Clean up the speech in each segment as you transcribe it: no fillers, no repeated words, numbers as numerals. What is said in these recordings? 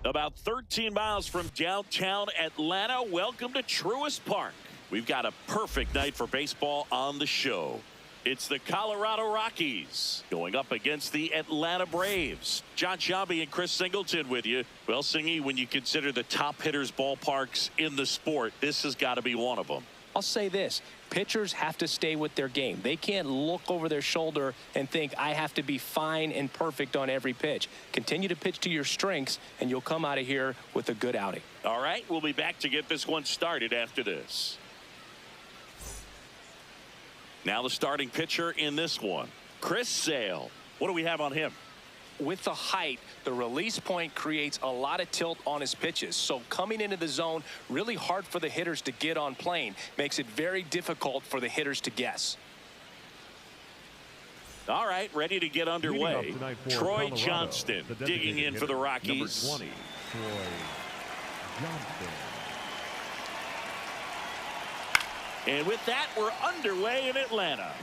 About 13 miles from downtown Atlanta, welcome to Truist Park. We've got a perfect night for baseball on the show. It's the Colorado Rockies going up against the Atlanta Braves. John Sciambi and Chris Singleton with you. Well, Singy, when you consider the top hitters ballparks in the sport, this has got to be one of them. I'll say this. Pitchers have to stay with their game. They can't look over their shoulder and think, I have to be fine and perfect on every pitch. Continue to pitch to your strengths, and you'll come out of here with a good outing. All right, we'll be back to get this one started after this. Now the starting pitcher in this one, Chris Sale. What do we have on him? With the height, the release point creates a lot of tilt on his pitches. So coming into the zone, really hard for the hitters to get on plane. Makes it very difficult for the hitters to guess. All right, ready to get underway. Troy Colorado, Johnston digging in for the Rockies. Number 20, Troy Johnston. And with that, we're underway in Atlanta.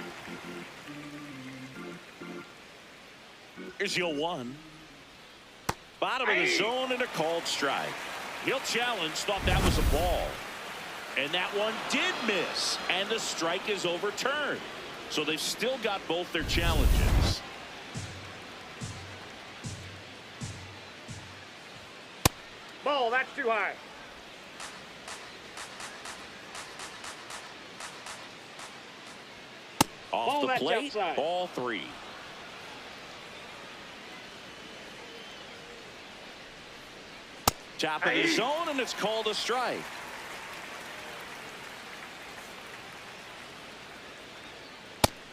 Here's your 1. Bottom of the zone and a called strike. He'll challenge, thought that was a ball. And that one did miss. And the strike is overturned. So they've still got both their challenges. Ball, that's too high. Off the plate, ball 3. Top of the zone, and it's called a strike.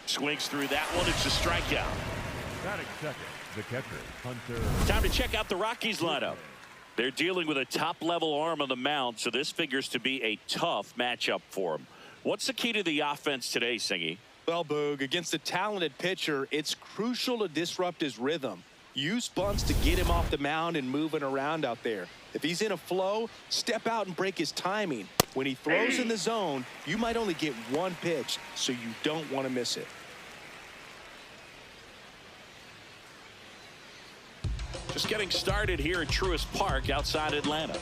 Swings through that one. It's a strikeout. Batting second, the catcher, Hunter. Time to check out the Rockies lineup. They're dealing with a top-level arm on the mound, so this figures to be a tough matchup for them. What's the key to the offense today, Singy? Well, Boog, against a talented pitcher, it's crucial to disrupt his rhythm. Use bunts to get him off the mound and moving around out there. If he's in a flow, step out and break his timing. When he throws in the zone, you might only get one pitch, so you don't want to miss it. Just getting started here at Truist Park outside Atlanta.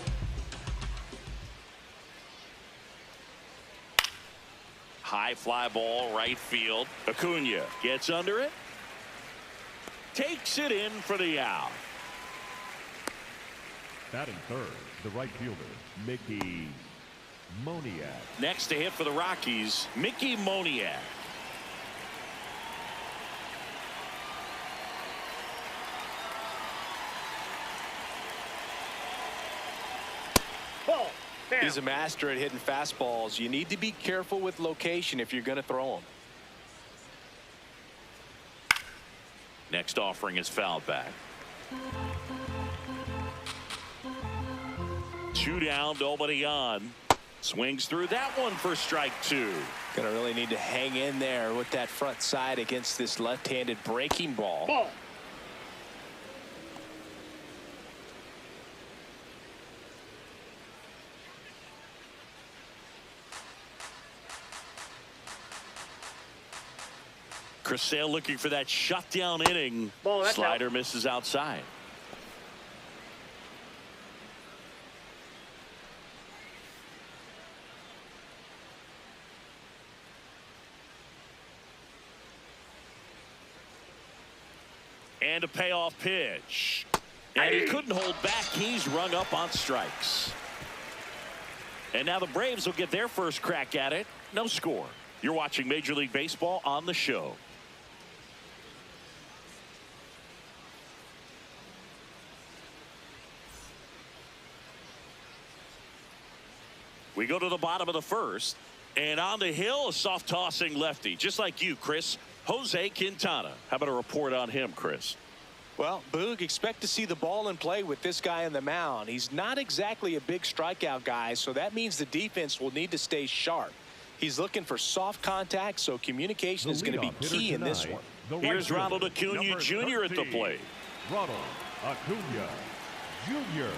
High fly ball, right field. Acuna gets under it. Takes it in for the out. Batting third, the right fielder, Mickey Moniak. Next to hit for the Rockies, Mickey Moniak. Ball. Down. He's a master at hitting fastballs. You need to be careful with location if you're going to throw them. Next offering is fouled back. 2 down, nobody on. Swings through that one for strike 2. Gonna really need to hang in there with that front side against this left-handed breaking ball. Ball. Chris Sale looking for that shutdown inning. Ball, that's Slider out. misses outside. And a payoff pitch. And he couldn't hold back. He's rung up on strikes. And now the Braves will get their first crack at it. No score. You're watching Major League Baseball on the show. We go to the bottom of the first. And on the hill, a soft tossing lefty. Just like you, Chris. Jose Quintana. How about a report on him, Chris? Well, Boog, expect to see the ball in play with this guy on the mound. He's not exactly a big strikeout guy, so that means the defense will need to stay sharp. He's looking for soft contact, so communication is going to be key in this one. Here's Ronald Acuna Jr. at the plate. Ronald Acuna Jr.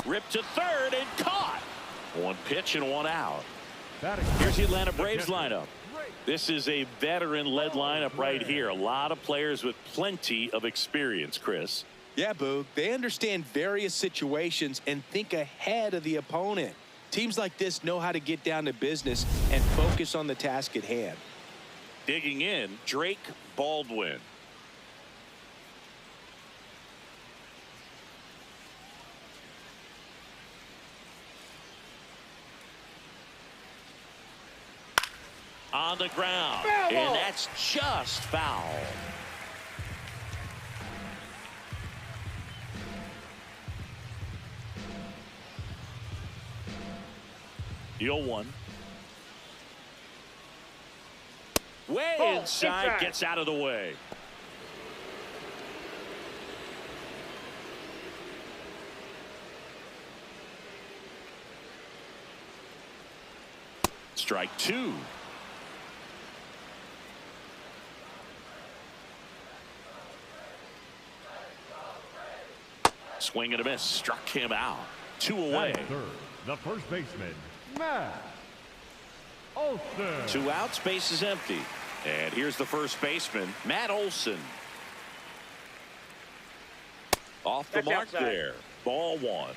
Ripped to third and caught. One pitch and one out. Batting Here's the Atlanta Braves lineup. This is a veteran-led lineup right here. A lot of players with plenty of experience, Chris. Yeah, Boog. They understand various situations and think ahead of the opponent. Teams like this know how to get down to business and focus on the task at hand. Digging in, Drake Baldwin. On the ground. And that's just foul. The 0-1. Way inside, gets out of the way. Strike 2. Swing and a miss. Struck him out. 2 away. At third, the first baseman, Matt Olson. 2 outs, base is empty. And here's the first baseman, Matt Olson. Off the mark outside. there. Ball 1.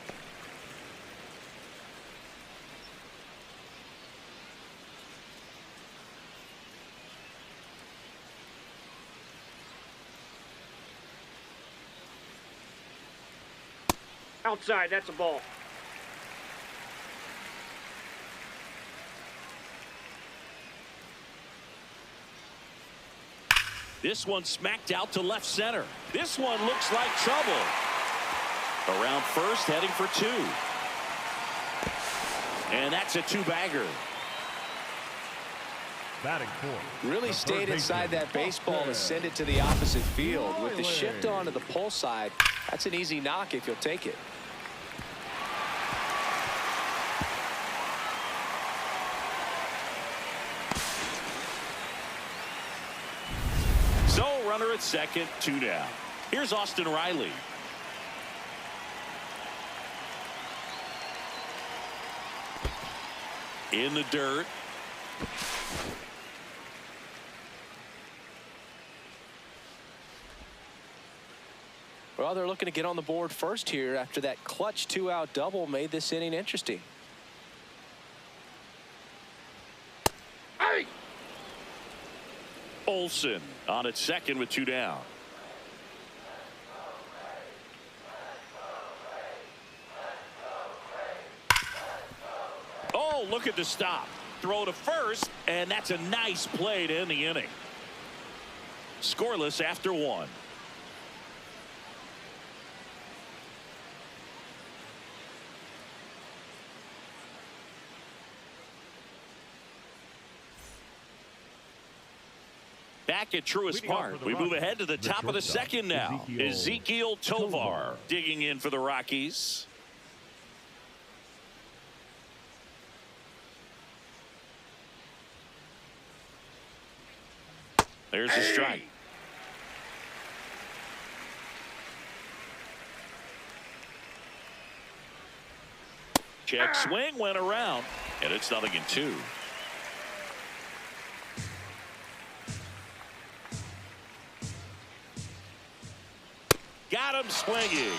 Outside, that's a ball. This one smacked out to left center. This one looks like trouble. Around first, heading for 2. And that's a 2-bagger. Batting fourth. Really the stayed third inside baseman, that baseball to send it to the opposite field. With the shift on to the pull side, that's an easy knock if you'll take it. So runner at second, 2 down. Here's Austin Riley. In the dirt. Well, they're looking to get on the board first here after that clutch 2-out double made this inning interesting. Hey! Olson on at second with 2 down. Oh, look at the stop. Throw to first, and that's a nice play to end the inning. Scoreless after 1. Back at Truist Park, we move ahead to the top of the second now. Ezekiel Tovar digging in for the Rockies. There's a strike. Check swing, went around, and it's 0-2. Got him swinging.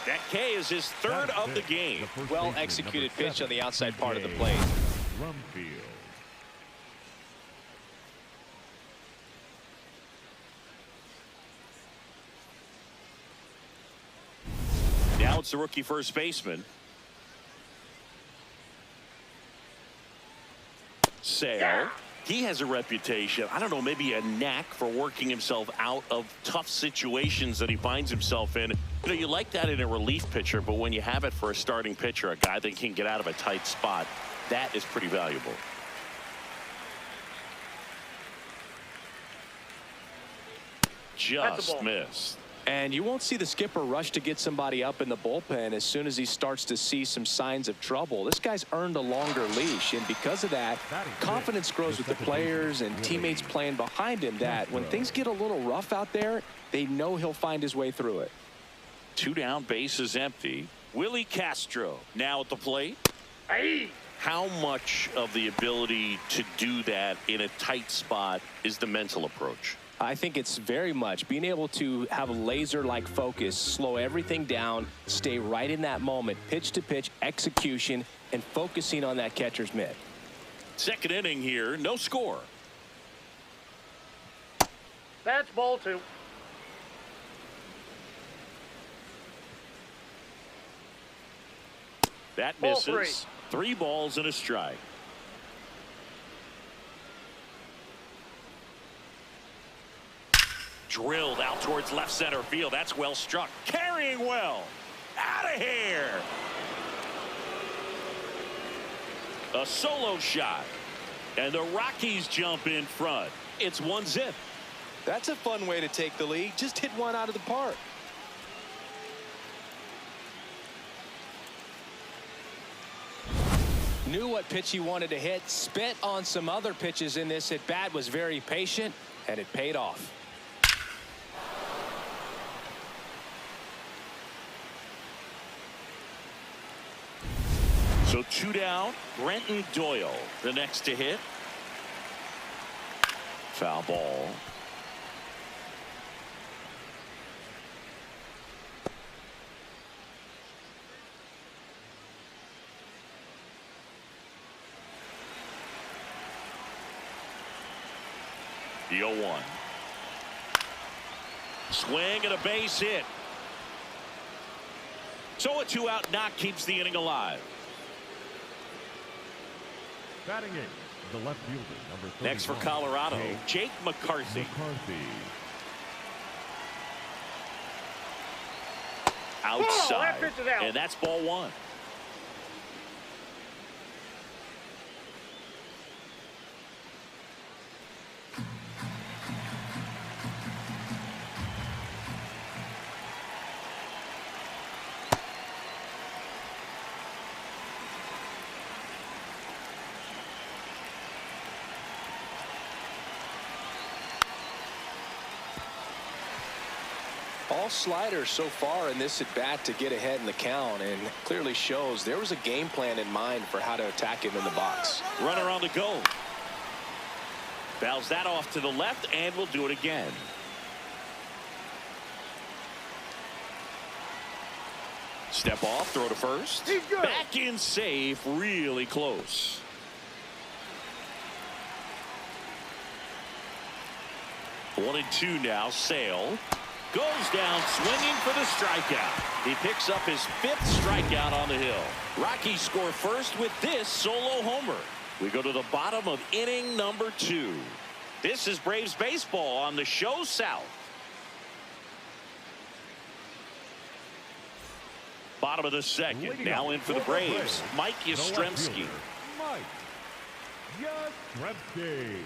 That K is his third of the game. Well executed pitch on the outside part of the plate. Rumfield. Now it's the rookie first baseman. Sale. He has a reputation, I don't know, maybe a knack for working himself out of tough situations that he finds himself in. You know, you like that in a relief pitcher, but when you have it for a starting pitcher, a guy that can get out of a tight spot, that is pretty valuable. Just missed. And you won't see the skipper rush to get somebody up in the bullpen as soon as he starts to see some signs of trouble. This guy's earned a longer leash, and because of that, confidence grows with the players and teammates playing behind him, that when things get a little rough out there, they know he'll find his way through it. 2 down, base is empty. Willie Castro now at the plate. Hey! How much of the ability to do that in a tight spot is the mental approach? I think it's very much being able to have a laser-like focus, slow everything down, stay right in that moment, pitch to pitch execution, and focusing on that catcher's mitt. Second inning here, no score. That's ball 2. That Ball misses. 3 balls and a strike. Drilled out towards left center field. That's well struck. Carrying well. Out of here. A solo shot. And the Rockies jump in front. It's 1-0. That's a fun way to take the lead. Just hit one out of the park. Knew what pitch he wanted to hit, spent on some other pitches in this at bat, was very patient, and it paid off. So 2 down. Brenton Doyle, the next to hit. Foul ball. The 0-1. Swing and a base hit. So a 2-out knock keeps the inning alive. Batting eighth, the left fielder, number 31. Next for Colorado, Jake McCarthy. Outside. That pitch is out. And that's ball 1. All sliders so far in this at bat to get ahead in the count, and clearly shows there was a game plan in mind for how to attack him in the box. Runner on the go. Fouls that off to the left, and we'll do it again. Step off, throw to first. He's good. Back in safe, really close. One and 2 now. Sale goes down swinging for the strikeout. He picks up his 5th strikeout on the hill. Rockies score first with this solo homer. We go to the bottom of inning number 2. This is Braves baseball on the show South. Bottom of the second. Now in for the Braves, Mike Yastrzemski. Mike Yastrzemski.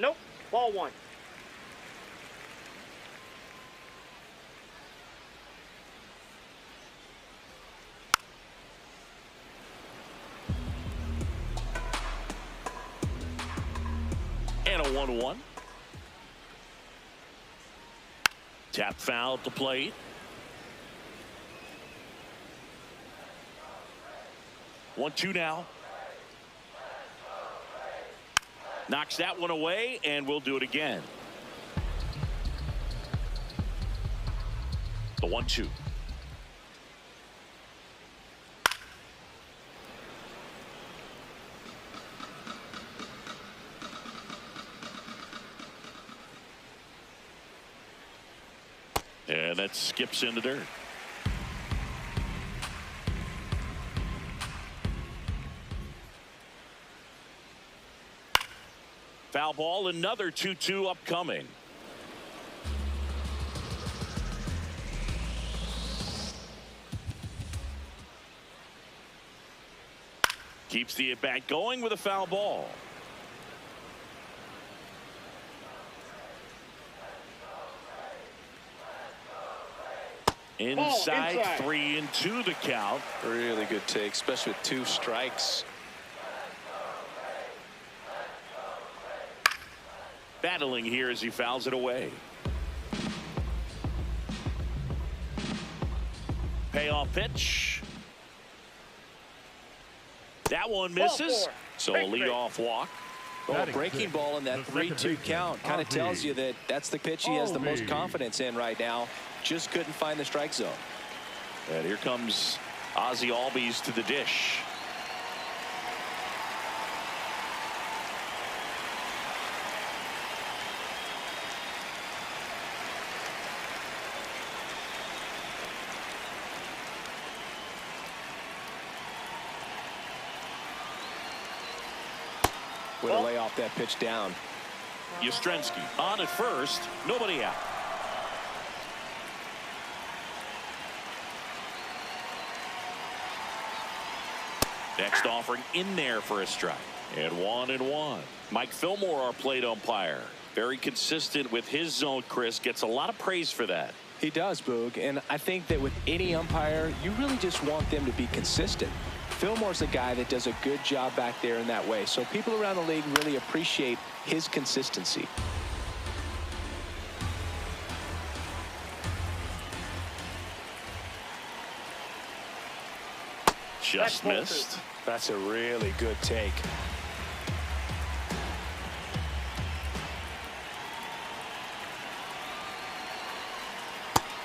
Nope. Ball 1. And a 1-1. Tap foul at the plate. One, 2 now. Knocks that one away, and we'll do it again. The 1-2. And that skips into dirt. Foul ball, another 2-2 upcoming. Keeps the at-bat going with a foul ball. Inside. 3-2 the count. Really good take, especially with 2 strikes. Battling here as he fouls it away. Payoff pitch. That one misses. So a leadoff walk. Oh, a breaking ball in that 3-2 count kind of tells you that that's the pitch he has the most confidence in right now. Just couldn't find the strike zone. And here comes Ozzie Albies to the dish. Way to lay off that pitch down. Yastrzemski on at first, nobody out. Next offering in there for a strike. And 1-1. Mike Fillmore, our plate umpire. Very consistent with his zone, Chris. Gets a lot of praise for that. He does, Boog. And I think that with any umpire, you really just want them to be consistent. Fillmore's a guy that does a good job back there in that way. So people around the league really appreciate his consistency. Just missed. That's a really good take.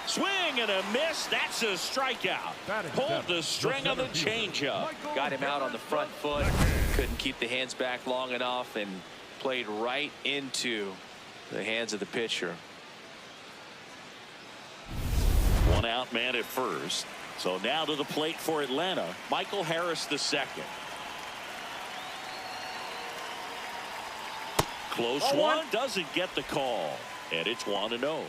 Swing and a miss. That's a strikeout. Pulled the string of the changeup. Got him out on the front foot. Couldn't keep the hands back long enough and played right into the hands of the pitcher. One out man at first. So now to the plate for Atlanta, Michael Harris the second. Close one, doesn't get the call. And it's 1-0.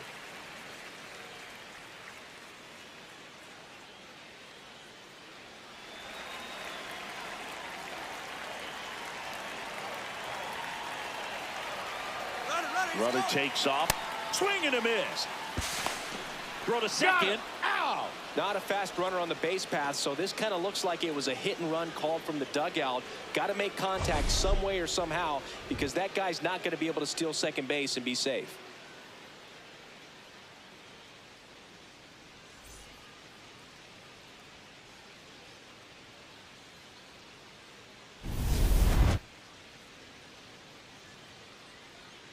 Runner takes off. Swing and a miss. Throw to second. Ow! Not a fast runner on the base path, so this kind of looks like it was a hit and run called from the dugout. Got to make contact some way or somehow, because that guy's not going to be able to steal second base and be safe.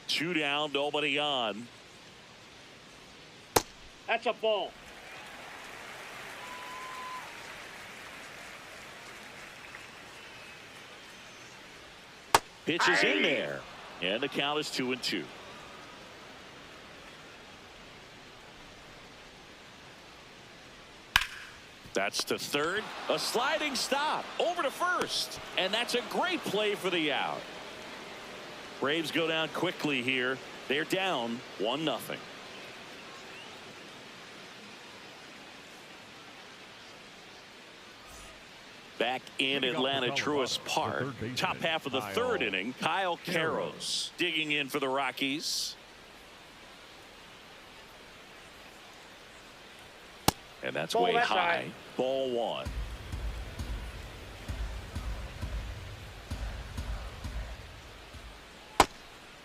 Two down, nobody on. That's a ball. Pitch is in there. And the count is 2-2. That's to third. A sliding stop. Over to first. And that's a great play for the out. Braves go down quickly here. They're down 1-0. Back in Atlanta, Truist Park. Top half of the third inning. Kyle Caros digging in for the Rockies. And that's way high. Ball one.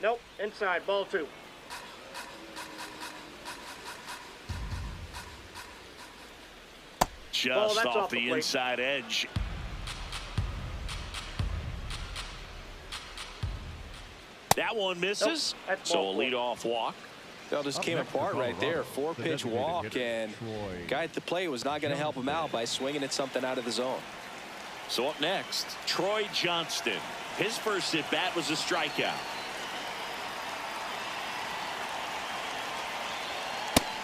Nope, inside, ball two. Just off the inside edge. That one misses. Nope, so a leadoff walk. That just came apart right there. 4-pitch walk, and guy at the plate was not going to help him out by swinging at something out of the zone. So up next, Troy Johnston. His first at bat was a strikeout.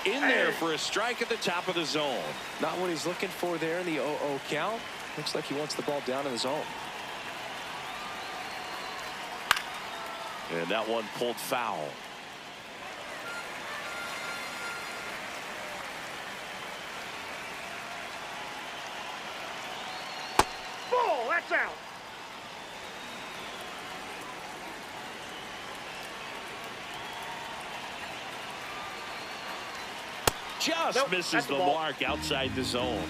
In there for a strike at the top of the zone. Not what he's looking for there in the 0-0 count. Looks like he wants the ball down in the zone. And that one pulled foul. Ball, that's out. Just misses the mark outside the zone.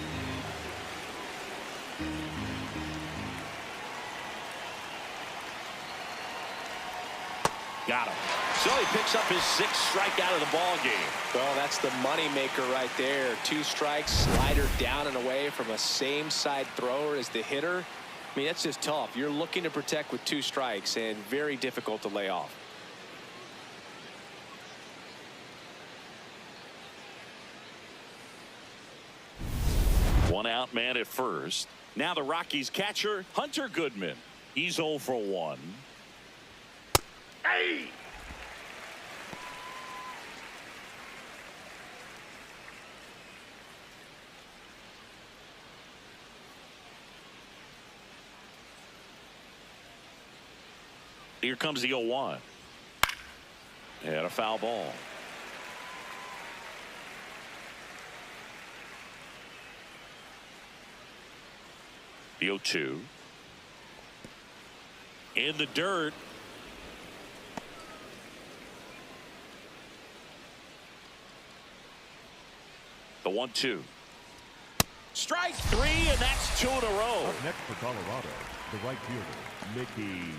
Got him. So he picks up his 6th strikeout of the ball game. Well, that's the money maker right there. 2 strikes, slider down and away from a same side thrower as the hitter. I mean, that's just tough. You're looking to protect with 2 strikes and very difficult to lay off. One out, man at first. Now the Rockies catcher, Hunter Goodman. He's 0 for 1. Hey! Here comes the 0-1. And a foul ball. The 0-2. In the dirt. The 1-2. Strike 3, and that's 2 in a row. Up next for Colorado, the right fielder, Mickey.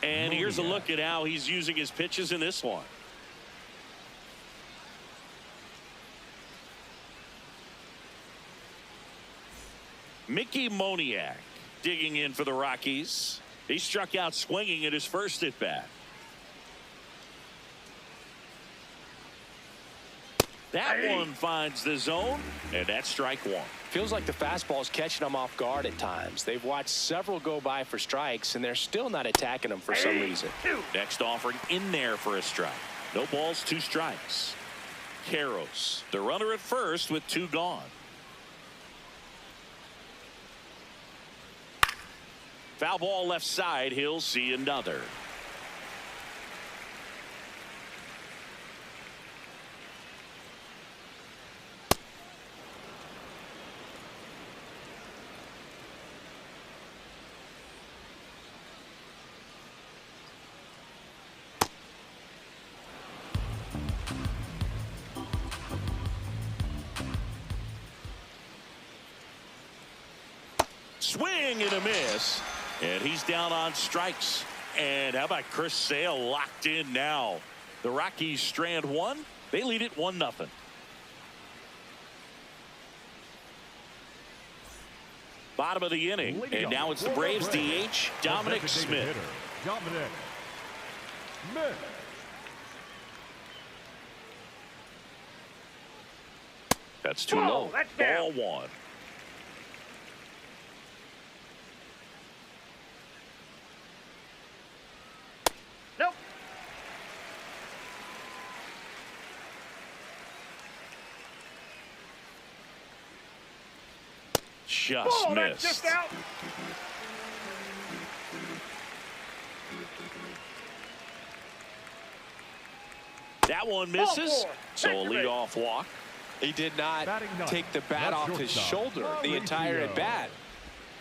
And here's a look at how he's using his pitches in this one. Mickey Moniak digging in for the Rockies. He struck out swinging at his first at bat. That one finds the zone, and that's strike 1. Feels like the fastball is catching them off guard at times. They've watched several go by for strikes, and they're still not attacking them for some reason. Next offering in there for a strike. No balls, 2 strikes. Karros, the runner at first with 2 gone. Foul ball left side. He'll see another. Swing and a miss. And he's down on strikes. And how about Chris Sale locked in now? The Rockies strand 1. They lead it 1-0. Bottom of the inning. And now it's the Braves DH, Dominic Smith. Dominic Smith. That's too Whoa, low. that's Ball down. 1. Nope. Just Oh, that's missed. just out. That one misses. Ball 4. So a Victory. leadoff walk. He did not Batting ninth, take the bat left off his shortstop, shoulder the entire Mauricio at bat.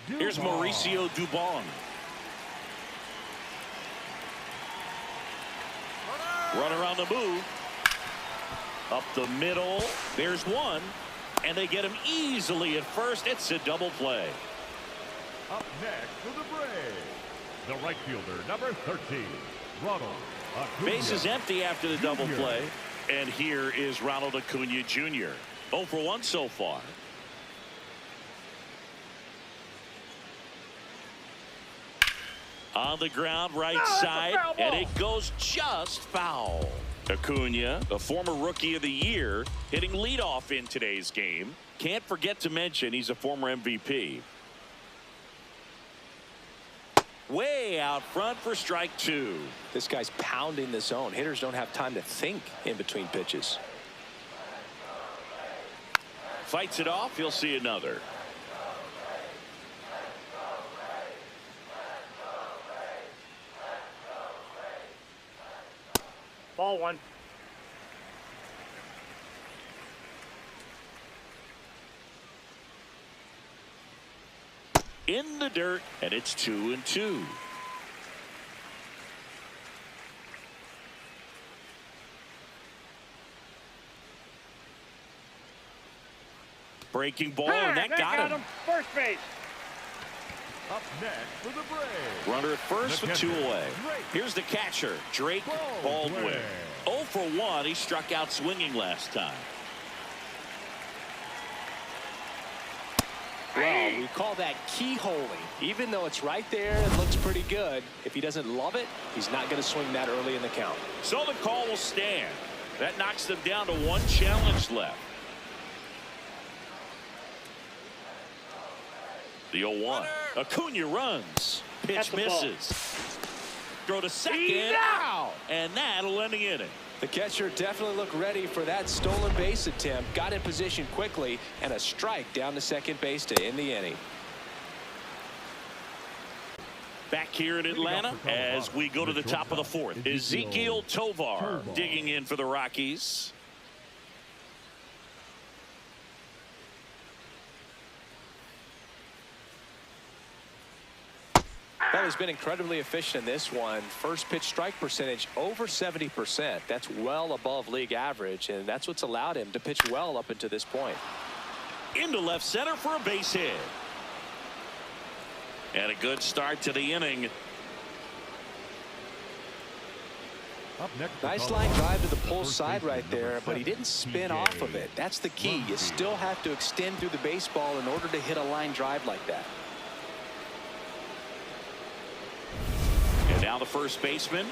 Here's Mauricio Dubon. Runner on the move. Up the middle. There's one. And they get him easily at first. It's a double play. Up next for the Braves, the right fielder, number 13, Ronald Acuna. Base is empty after the double Jr. play. And here is Ronald Acuna Jr. 0 for 1 so far. On the ground, right that's a side, foul and ball. it goes just foul. Acuna, the former Rookie of the Year, hitting leadoff in today's game. Can't forget to mention he's a former MVP. Way out front for strike 2. This guy's pounding the zone. Hitters don't have time to think in between pitches. Fights it off. He'll see another. Ball 1. In the dirt, and it's 2-2. Breaking ball, and that got him. First base. Up next for the Braves. Runner at first The with 2 catcher, away. Drake. Here's the catcher, Drake Baldwin. 0 for 1. He struck out swinging last time. Well, we call that keyholing. Even though it's right there, it looks pretty good. If he doesn't love it, he's not going to swing that early in the count. So the call will stand. That knocks them down to 1 challenge left. The 0-1. Acuna runs. Pitch That's the ball. misses. Throw to second. Wow! And that'll end the inning. The catcher definitely looked ready for that stolen base attempt. Got in position quickly, and a strike down to second base to end the inning. Back here in Atlanta as we go to the top of the 4th. Ezequiel Tovar digging in for the Rockies. Well, he's been incredibly efficient in this one. First pitch strike percentage over 70%. That's well above league average, and that's what's allowed him to pitch well up until this point. Into left center for a base hit. And a good start to the inning. Up next. Nice line drive to the pull side right there, but he didn't spin off of it. That's the key. You still have to extend through the baseball in order to hit a line drive like that. And now the first baseman.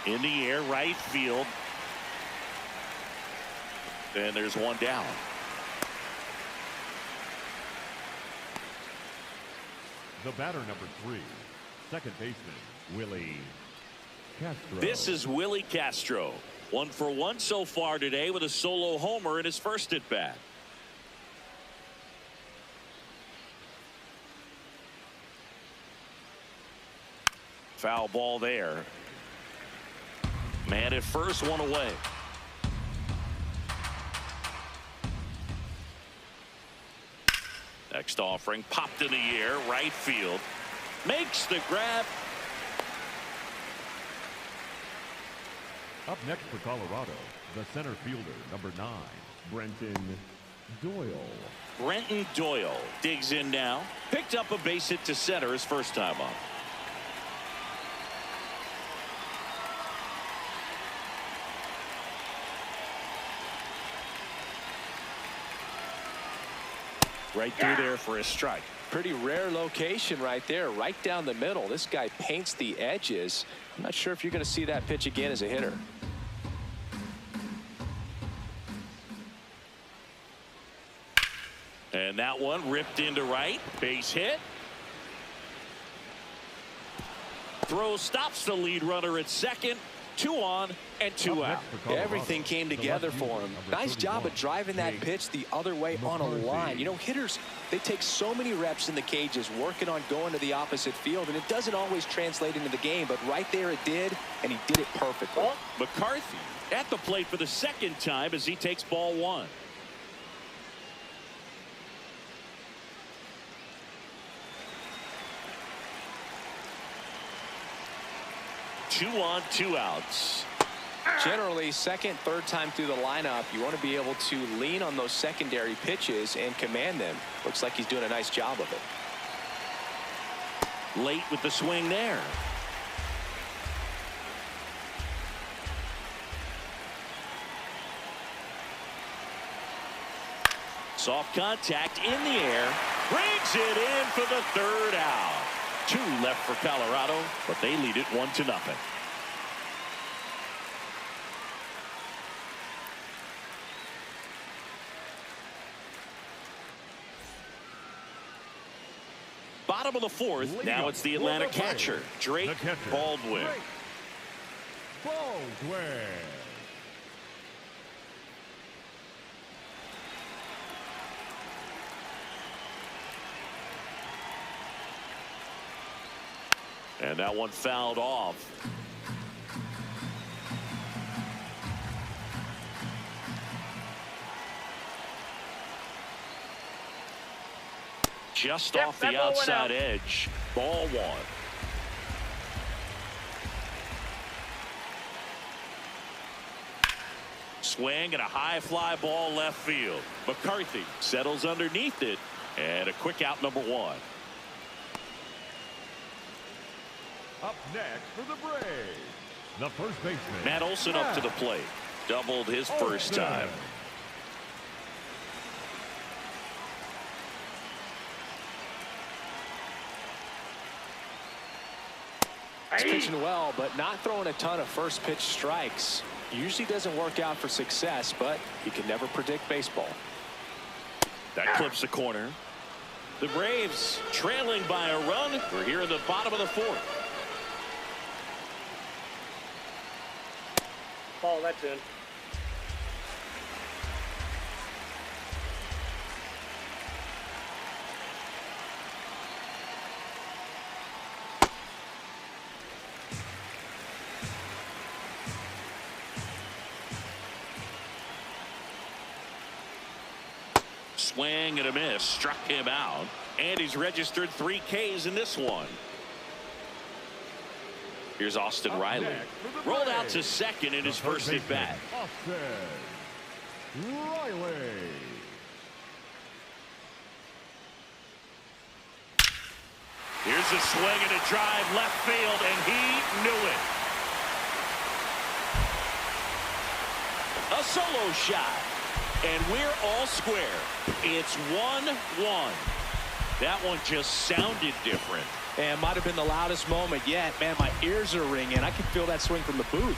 In the air, right field. And there's one down. The batter number 3, second baseman, Willie Castro. This is Willie Castro. 1 for 1 so far today with a solo homer in his first at bat. Foul ball there. Man at first, 1 away. Next offering popped in the air, right field. Makes the grab. Up next for Colorado, the center fielder, number 9, Brenton Doyle. Brenton Doyle digs in now. Picked up a base hit to center his first time up. Right through there for a strike. Pretty rare location right there, right down the middle. This guy paints the edges. I'm not sure if you're going to see that pitch again as a hitter. And that one ripped into right. Base hit. Throw stops the lead runner at second. 2 on and 2 out. Everything came together for him. Nice job of driving that pitch the other way on a line. You know, hitters, they take so many reps in the cages working on going to the opposite field, and it doesn't always translate into the game, but right there it did, and he did it perfectly. McCarthy at the plate for the second time as he takes ball 1. Two on, 2 outs. Generally, second, third time through the lineup, you want to be able to lean on those secondary pitches and command them. Looks like he's doing a nice job of it. Late with the swing there. Soft contact in the air. Brings it in for the 3rd out. 2 left for Colorado, but they lead it 1-0. Bottom of the 4th. Now it's the Atlanta catcher, Drake Baldwin. And that one fouled off. Just off the outside edge. Ball 1. swing and a high fly ball left field. McCarthy settles underneath it, and a quick out, number 1. Up next for the Braves, the first baseman, Matt Olson up to the plate. Doubled his first time. He's pitching well, but not throwing a ton of first pitch strikes. Usually doesn't work out for success, but you can never predict baseball. That clips the corner. The Braves trailing by a run. We're here in the bottom of the 4th. Ball, that's in. Swing and a miss, struck him out, and he's registered 3 Ks in this one. Here's Austin Riley. Rolled out to second in his first at bat. Austin Riley. Here's a swing and a drive left field, and he knew it. A solo shot, and we're all square. It's 1-1. That one just sounded different. And might have been the loudest moment yet. Man, my ears are ringing. I can feel that swing from the booth.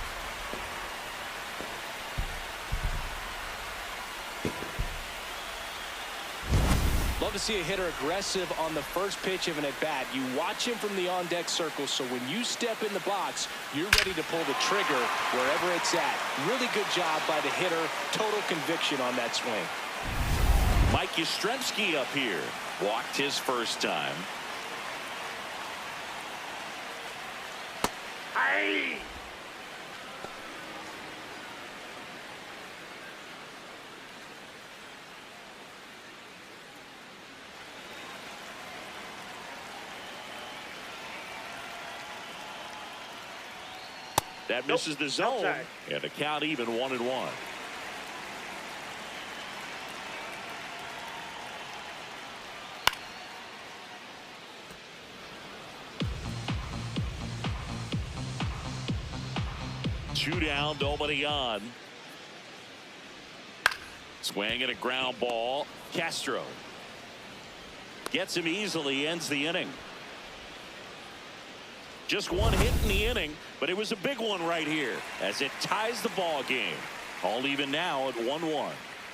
Love to see a hitter aggressive on the first pitch of an at-bat. You watch him from the on-deck circle, so when you step in the box, you're ready to pull the trigger wherever it's at. Really good job by the hitter. Total conviction on that swing. Mike Yastrzemski up here. Walked his first time. Hey! That misses the zone, Outside. and the count even 1-1. Two down, nobody on. Swing and a ground ball. Castro gets him easily, ends the inning. Just one hit in the inning, but it was a big one right here as it ties the ball game. All even now at 1-1.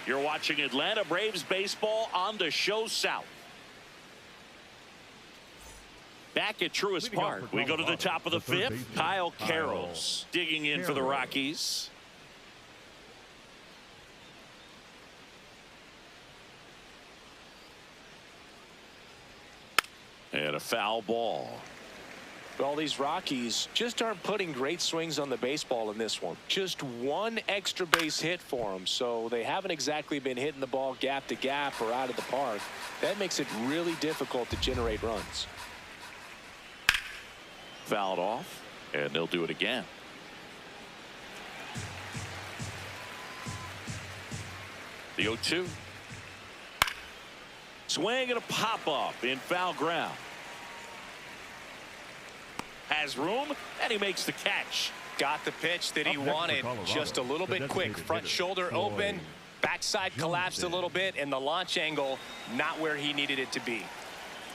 You're watching Atlanta Braves baseball on the Show South. Back at Truist Park, we go to the top of the 5th. Kyle Carroll's digging in for the Rockies. And a foul ball. Well, these Rockies just aren't putting great swings on the baseball in this one. Just one extra base hit for them, so they haven't exactly been hitting the ball gap to gap or out of the park. That makes it really difficult to generate runs. Fouled off, and they'll do it again. The 0-2. Swing and a pop-up in foul ground. Has room, and he makes the catch. Got the pitch that he wanted, just a little bit quick. Front shoulder open, backside collapsed a little bit, and the launch angle not where he needed it to be.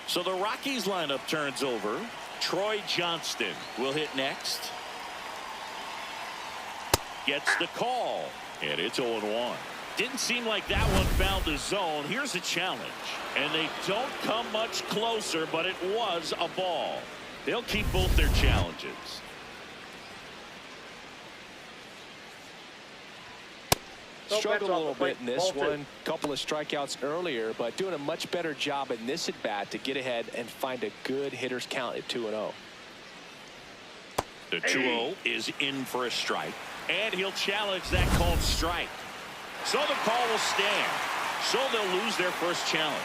So the Rockies lineup turns over. Troy Johnston will hit next. Gets the call, and it's 0-1. Didn't seem like that one found the zone. Here's a challenge, and they don't come much closer, but it was a ball. They'll keep both their challenges. Struggled a little bit in this one. Couple of strikeouts earlier, but doing a much better job in this at bat to get ahead and find a good hitter's count at 2-0. The 2-0 is in for a strike, and he'll challenge that called strike. So the call will stand. So they'll lose their first challenge.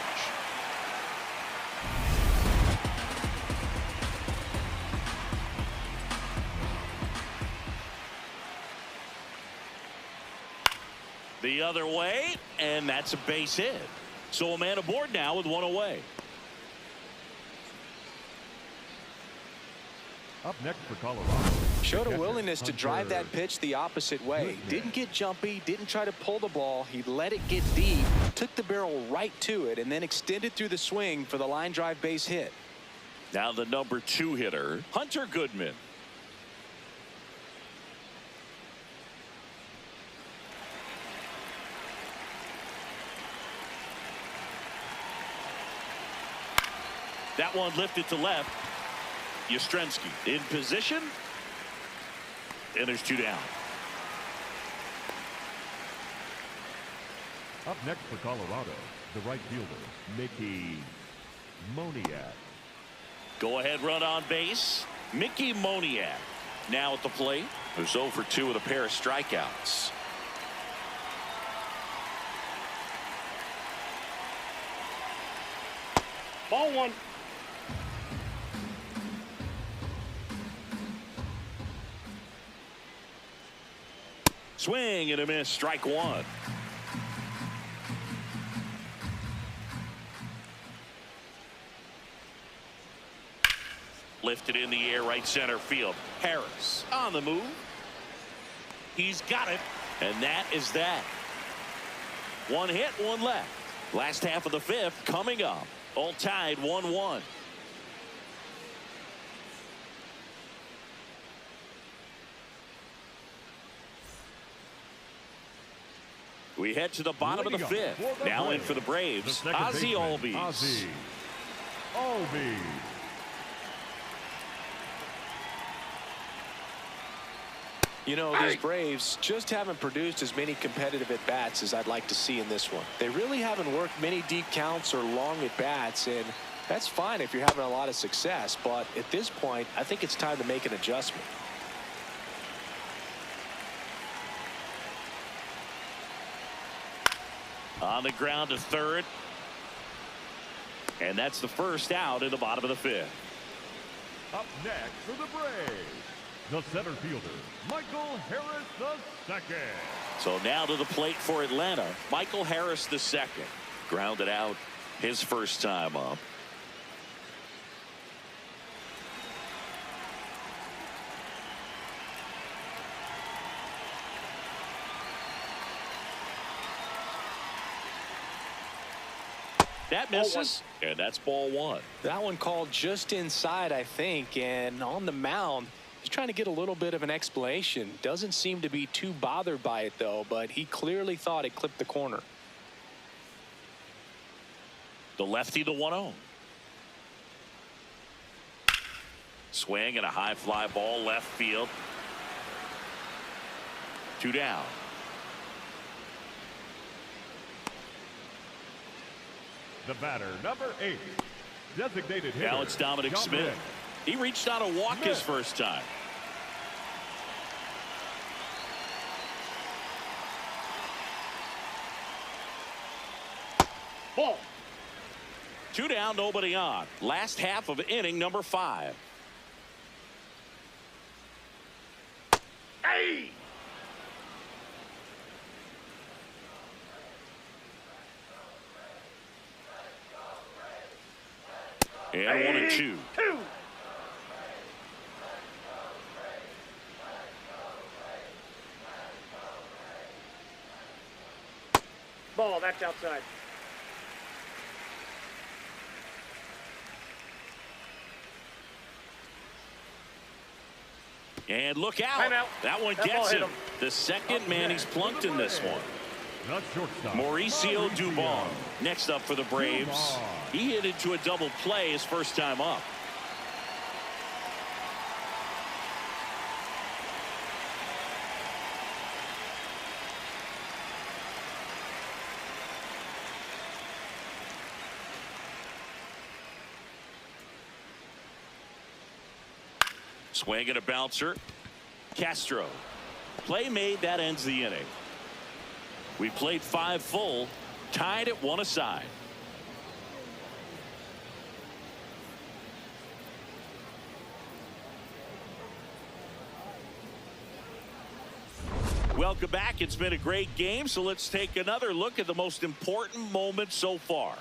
The other way, and that's a base hit. So a man aboard now with one away. Up next for Colorado. Showed a willingness to drive that pitch the opposite way. Didn't get jumpy, didn't try to pull the ball. He let it get deep, took the barrel right to it, and then extended through the swing for the line drive base hit. Now the number 2 hitter, Hunter Goodman. That one lifted to left. Yastrzemski in position. And there's 2 down. Up next for Colorado, the right fielder, Mickey Moniak. Go ahead run on base. Mickey Moniak now at the plate. Who's 0 for 2 with a pair of strikeouts. Ball 1. Swing and a miss. Strike 1. Lifted in the air, right center field. Harris on the move. He's got it. And that is that. 1 hit, 1 left. Last half of the 5th coming up. All tied 1-1. We head to the bottom of the 5th. Now in for the Braves, Ozzie Albies. Ozzie Albies. You know, these Braves just haven't produced as many competitive at-bats as I'd like to see in this one. They really haven't worked many deep counts or long at-bats, and that's fine if you're having a lot of success. But at this point, I think it's time to make an adjustment. On the ground to third. And that's the first out in the bottom of the 5th. Up next for the Braves, the center fielder, Michael Harris II. So now to the plate for Atlanta, Michael Harris II. Grounded out his first time up. That misses, and that's ball 1. That one called just inside, I think, and on the mound, he's trying to get a little bit of an explanation. Doesn't seem to be too bothered by it, though, but he clearly thought it clipped the corner. The lefty, the 1-0. Swing and a high fly ball left field. 2 down. The batter, number 8, designated hitter. Now it's Dominic Smith. He reached out a walk his first time. Ball. 2 down, nobody on. Last half of inning number 5. Hey! And 1-2. 2. Ball, that's outside. And look out. Timeout. That one That ball gets hit him. him. The second man he's plunked in this one. The shortstop, Mauricio Dubon next up for the Braves. He hit into a double play his first time up. Swing and a bouncer. Castro. Play made, that ends the inning. We played 5 full, tied at 1 aside. Welcome back. It's been a great game, so let's take another look at the most important moment so far.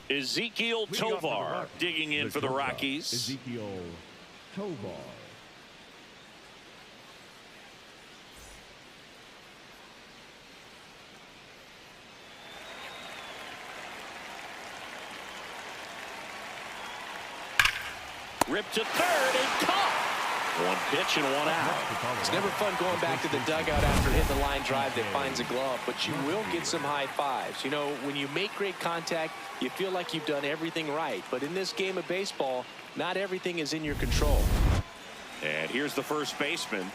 Ezekiel Tovar digging in for the Rockies. Ezekiel Tovar. Ripped to third and caught. One pitch and one out. It's never fun going back to the dugout after hitting the line drive that finds a glove, but you will get some high fives. You know, when you make great contact, you feel like you've done everything right. But in this game of baseball, not everything is in your control. And here's the first baseman.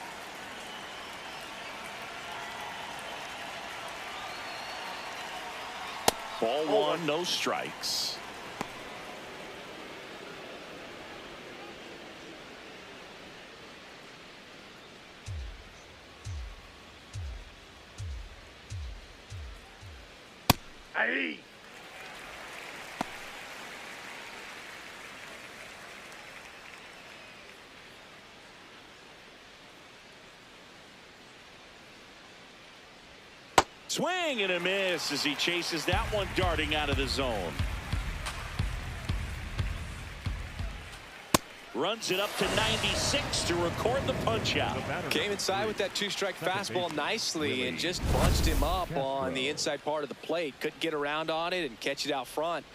Ball one, no strikes. Hey! Swing and a miss as he chases that one darting out of the zone. Runs it up to 96 to record the punch out. Came inside with that two-strike fastball nicely and just bunched him up on the inside part of the plate. Couldn't get around on it and catch it out front.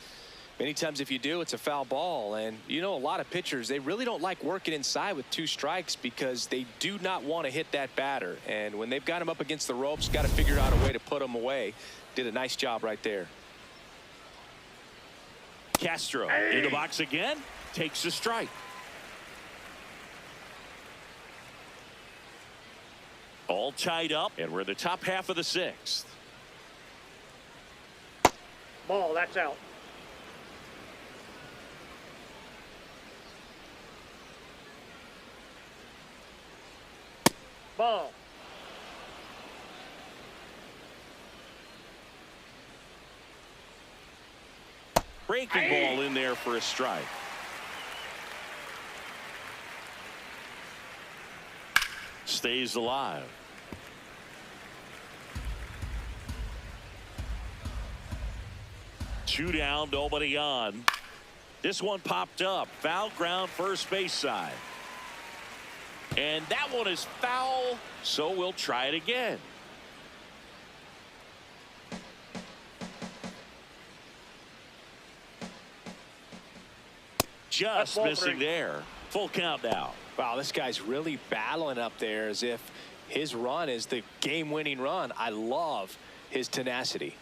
Many times if you do, it's a foul ball. And you know, a lot of pitchers, they really don't like working inside with two strikes because they do not want to hit that batter. And when they've got him up against the ropes, got to figure out a way to put him away. Did a nice job right there. Castro in the box again, takes a strike. All tied up, and we're in the top half of the sixth. Ball, that's out. Ball. Breaking ball in there for a strike. Stays alive. Two down, nobody on. This one popped up. Foul ground, first base side. And that one is foul, so we'll try it again. Just missing there. Full count now. Wow, this guy's really battling up there as if his run is the game-winning run. I love his tenacity.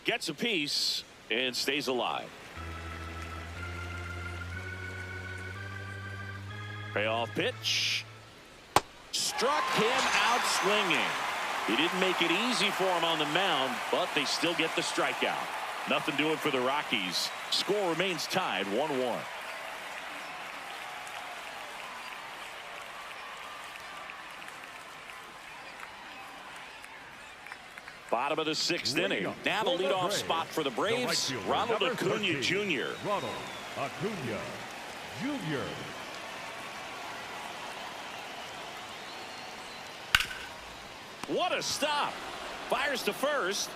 Gets a piece and stays alive. Payoff pitch. Struck him out swinging. He didn't make it easy for him on the mound, but they still get the strikeout. Nothing doing for the Rockies. Score remains tied 1-1. Bottom of the sixth inning. Now the leadoff spot for the Braves. Ronald Acuna Jr. Ronald Acuna Jr. What a stop. Fires to first.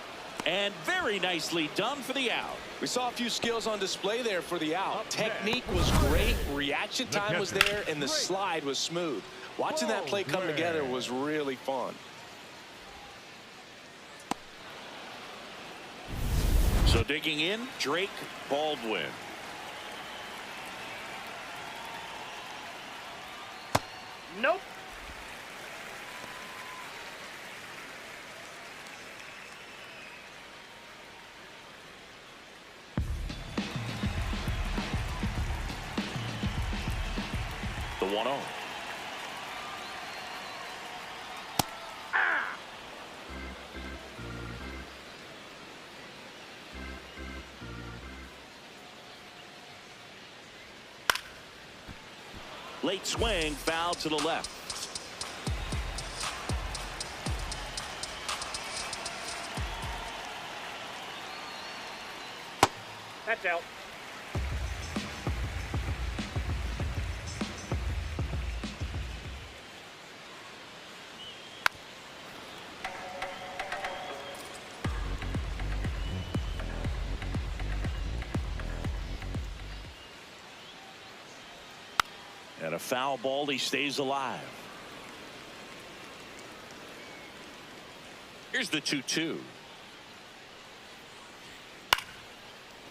And very nicely done for the out. We saw a few skills on display there for the out. Technique was great. Reaction time was there. And the slide was smooth. Watching that play come together was really fun. So digging in, Drake Baldwin. Nope. 1-0. Late swing, foul to the left. That's out. And a foul ball, he stays alive. Here's the 2-2.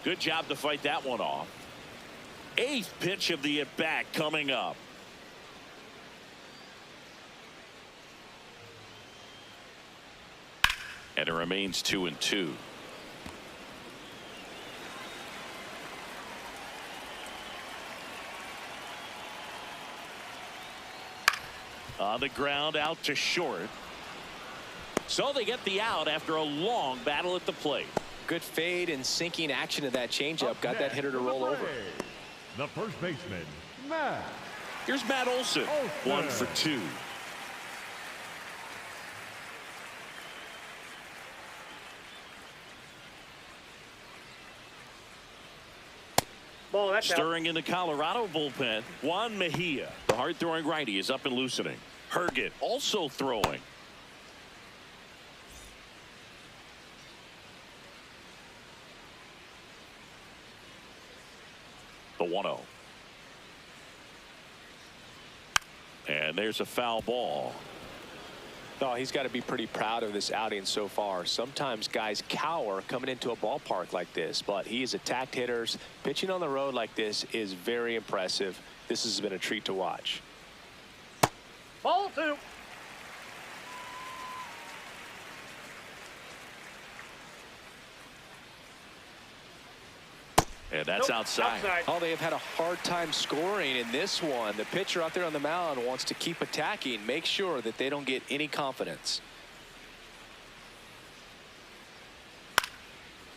Good job to fight that one off. 8th pitch of the at-bat coming up. And it remains 2-2. On the ground, out to short. So they get the out after a long battle at the plate. Good fade and sinking action of that changeup. Got that hitter to roll over. The first baseman, Matt. Here's Matt Olson. 1 for 2. Ball, that's out. Stirring in the Colorado bullpen, Juan Mejia. The hard-throwing righty is up and loosening. Herget also throwing. The 1-0. And there's a foul ball. Oh, he's got to be pretty proud of this outing so far. Sometimes guys cower coming into a ballpark like this, but he has attacked hitters. Pitching on the road like this is very impressive. This has been a treat to watch. Ball 2. And that's outside. Oh, they have had a hard time scoring in this one. The pitcher out there on the mound wants to keep attacking, make sure that they don't get any confidence.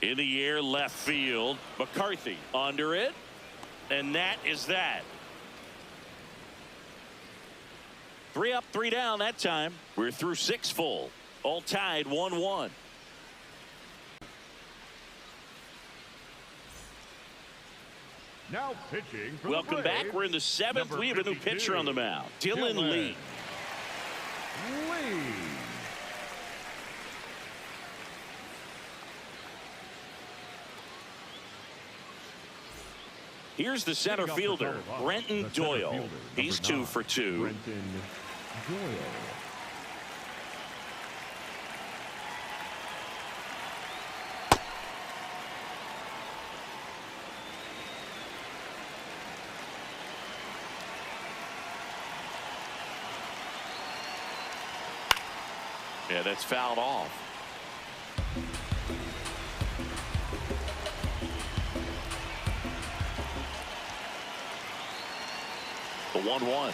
In the air, left field. McCarthy under it. And that is that. 3 up, 3 down that time. We're through 6 full. All tied 1-1. Now pitching for Welcome the back. Braves, We're in the 7th. number We have a new 52, pitcher on the mound. Dylan Lee. Here's the center fielder, Brenton Doyle. He's 2 for 2. Brenton Doyle. Yeah, that's fouled off. The 1-1.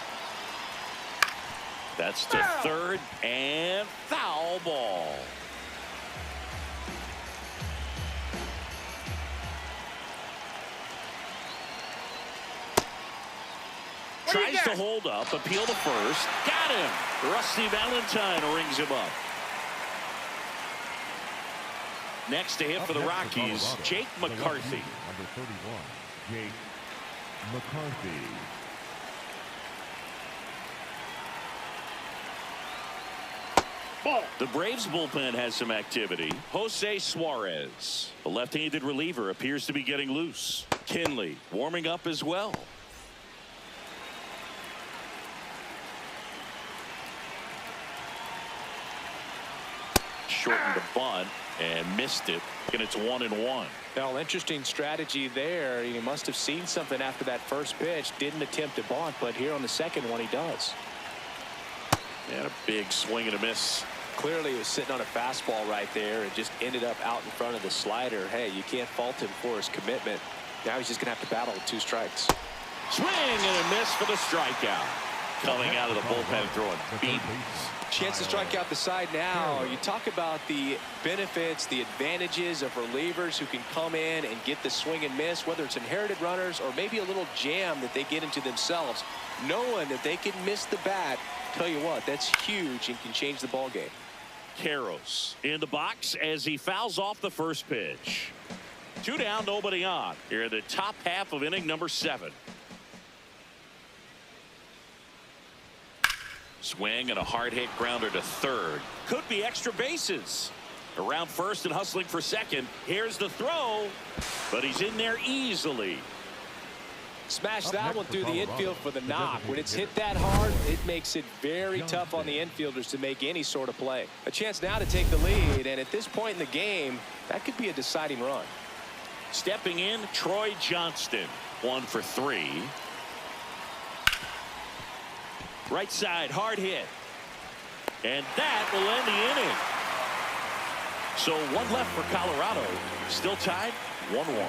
That's to third and foul ball. Tries to hold up, appeal to first. Got him. Rusty Valentine rings him up. Next to hit for the Rockies, Jake McCarthy. Number 31, Jake McCarthy. Ball. The Braves bullpen has some activity. Jose Suarez, the left-handed reliever, appears to be getting loose. Kinley warming up as well. Shortened the bunt and missed it, and it's 1-1. Well, interesting strategy there. He must have seen something after that first pitch. Didn't attempt to bunt, but here on the second one he does. And a big swing and a miss. Clearly he was sitting on a fastball right there and just ended up out in front of the slider. Hey, you can't fault him for his commitment. Now he's just going to have to battle with 2 strikes. Swing and a miss for the strikeout. Coming out of the bullpen throwing beat. Chance to strike out the side now. You talk about the benefits, the advantages of relievers who can come in and get the swing and miss, whether it's inherited runners or maybe a little jam that they get into themselves. Knowing that they can miss the bat, tell you what, that's huge and can change the ball game. Karros in the box as he fouls off the first pitch. 2 down, nobody on. Here in the top half of inning number 7. Swing and a hard hit grounder to third. Could be extra bases. Around first and hustling for second. Here's the throw, but he's in there easily. Smash that one through the infield for the knock. When it's hit that hard, it makes it very tough on the infielders to make any sort of play. A chance now to take the lead, and at this point in the game, that could be a deciding run. Stepping in, Troy Johnston. 1 for 3. Right side, hard hit. And that will end the inning. So 1 left for Colorado. Still tied 1-1.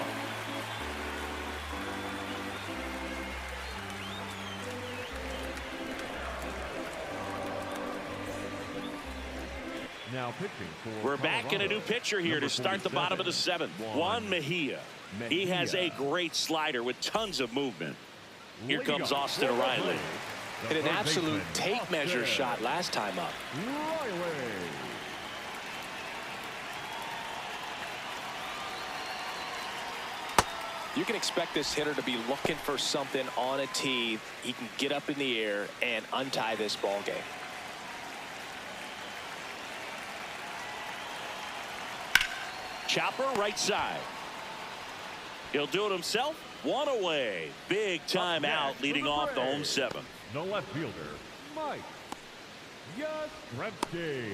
Now pitching for We're back in a new pitcher here to start the bottom of the 7th. Juan Mejia. He has a great slider with tons of movement. Here comes Austin Riley. Hit an absolute tape measure shot last time up. You can expect this hitter to be looking for something on a tee. He can get up in the air and untie this ball game. Chopper right side. He'll do it himself. 1 away. Big time out leading off the home 7th. The left fielder, Mike Yastrzemski.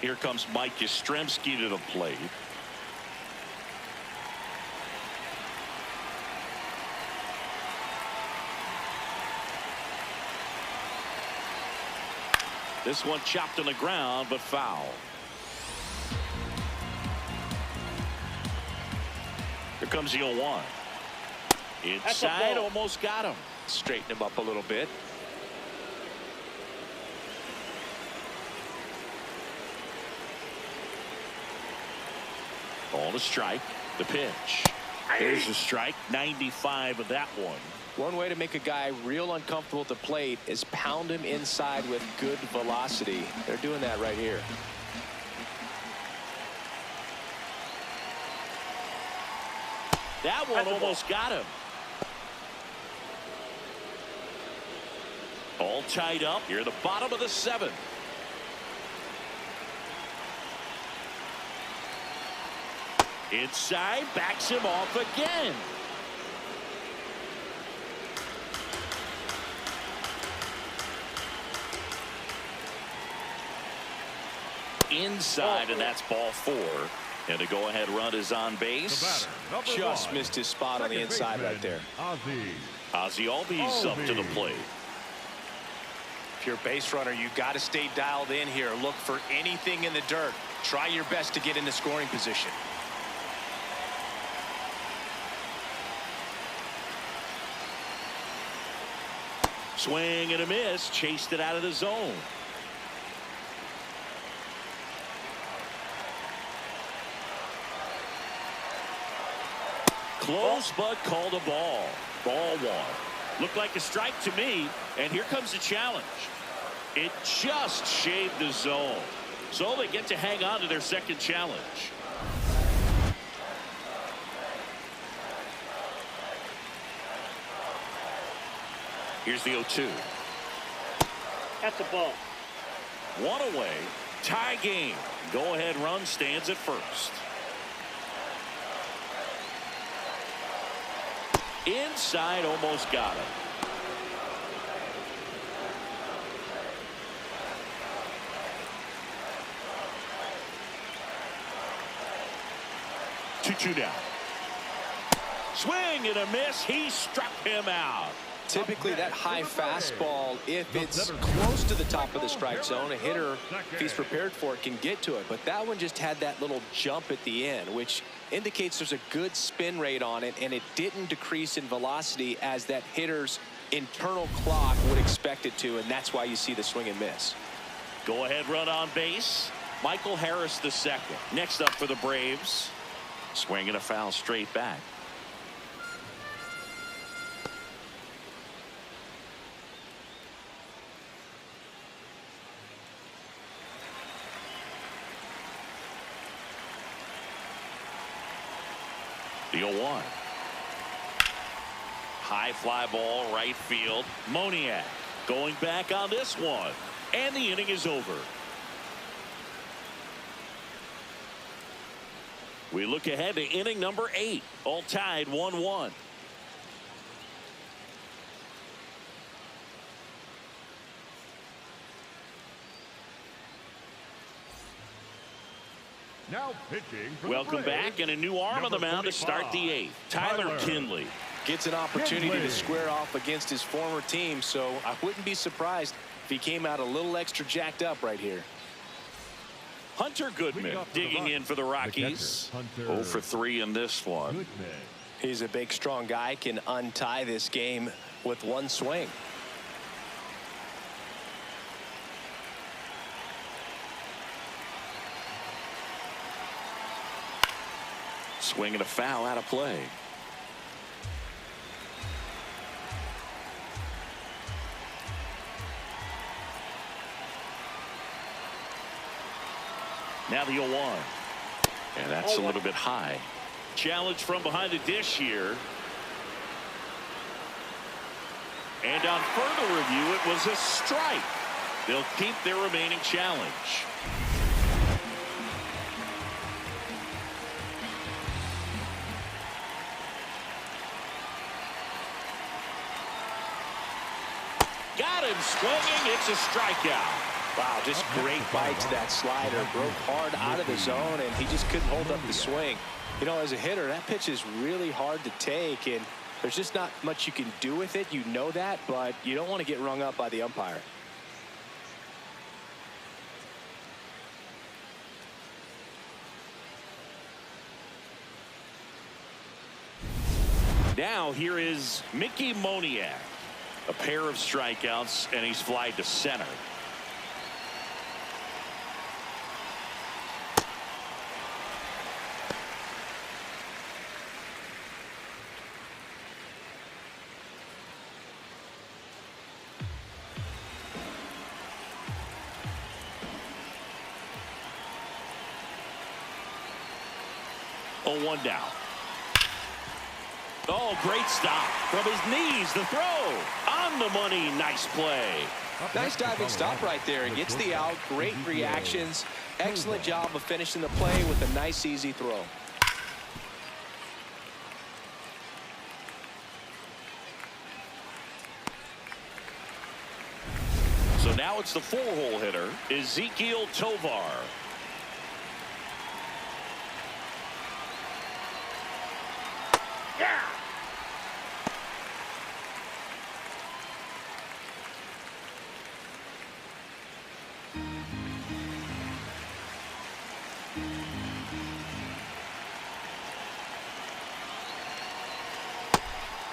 Here comes Mike Yastrzemski to the plate. This one chopped on the ground, but foul. Here comes the 0-1. Inside, almost got him. Straighten him up a little bit. On a strike. The pitch. There's the strike. 95 of that one. One way to make a guy real uncomfortable at the plate is pound him inside with good velocity. They're doing that right here. That one almost got him. All tied up here at the bottom of the 7th. Inside, backs him off again. Inside, and that's ball 4. And a go-ahead run is on base. Just missed his spot on the inside right there. Ozzie Albies up to the plate. If you're a base runner, you got to stay dialed in here. Look for anything in the dirt. Try your best to get in the scoring position. Swing and a miss. Chased it out of the zone. Close, but called a ball. Ball 1. Looked like a strike to me, and here comes the challenge. It just shaved the zone, so they get to hang on to their second challenge. Here's the 0-2. That's a ball. 1 away. Tie game. Go-ahead run stands at first. Inside, almost got him. Two down. Swing and a miss. He struck him out. Typically, that high fastball, if it's close to the top of the strike zone, a hitter, if he's prepared for it, can get to it. But that one just had that little jump at the end, which indicates there's a good spin rate on it, and it didn't decrease in velocity as that hitter's internal clock would expect it to, and that's why you see the swing and miss. Go ahead run on base. Michael Harris the second. Next up for the Braves. Swing and a foul straight back. The 0-1. High fly ball right field. Moniak going back on this one. And the inning is over. We look ahead to inning number 8. All tied 1-1. Now pitching for Welcome the Braves, back, and a new arm on the mound to start the 8th. Tyler Kinley. Gets an opportunity to square off against his former team, so I wouldn't be surprised if he came out a little extra jacked up right here. Hunter Goodman digging in for the Rockies. 0 for 3 in this one. He's a big, strong guy, can untie this game with one swing. Swing and a foul out of play. Now the 0-1. And that's a little bit high. Challenge from behind the dish here. And on further review, it was a strike. They'll keep their remaining challenge. Got him swinging. It's a strikeout. Wow, just great bite to that slider. Broke hard out of the zone, and he just couldn't hold up the swing. You know, as a hitter, that pitch is really hard to take, and there's just not much you can do with it. You know that, but you don't want to get rung up by the umpire. Now here is Mickey Moniak. A pair of strikeouts, and he's flied to center. Oh, 1 down. Oh, great stop from his knees. The throw on the money. Nice play. Nice diving stop right there. Gets the out. Great reactions. Excellent job of finishing the play with a nice, easy throw. So now it's the 4-hole hitter, Ezekiel Tovar. Yeah.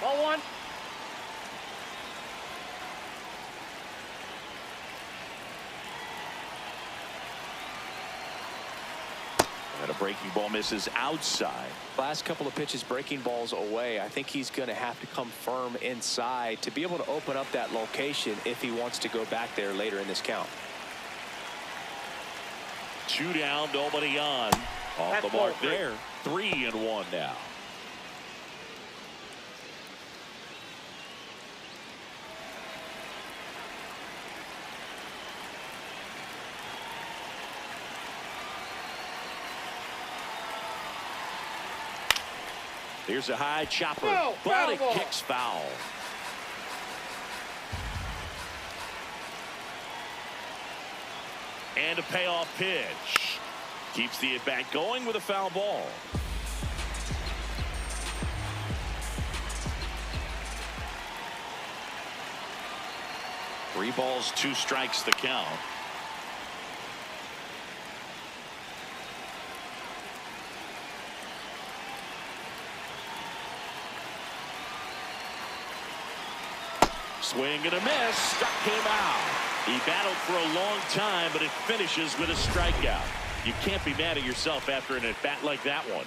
Ball 1. And a breaking ball misses outside. Last couple of pitches breaking balls away. I think he's going to have to come firm inside to be able to open up that location if he wants to go back there later in this count. 2 down, nobody on. Off the mark there. 3-1 now. Here's a high chopper, but it kicks foul. And a payoff pitch. Keeps the at-bat going with a foul ball. balls, 2 strikes the count. Swing and a miss. Struck him out. He battled for a long time, but it finishes with a strikeout. You can't be mad at yourself after an at-bat like that one.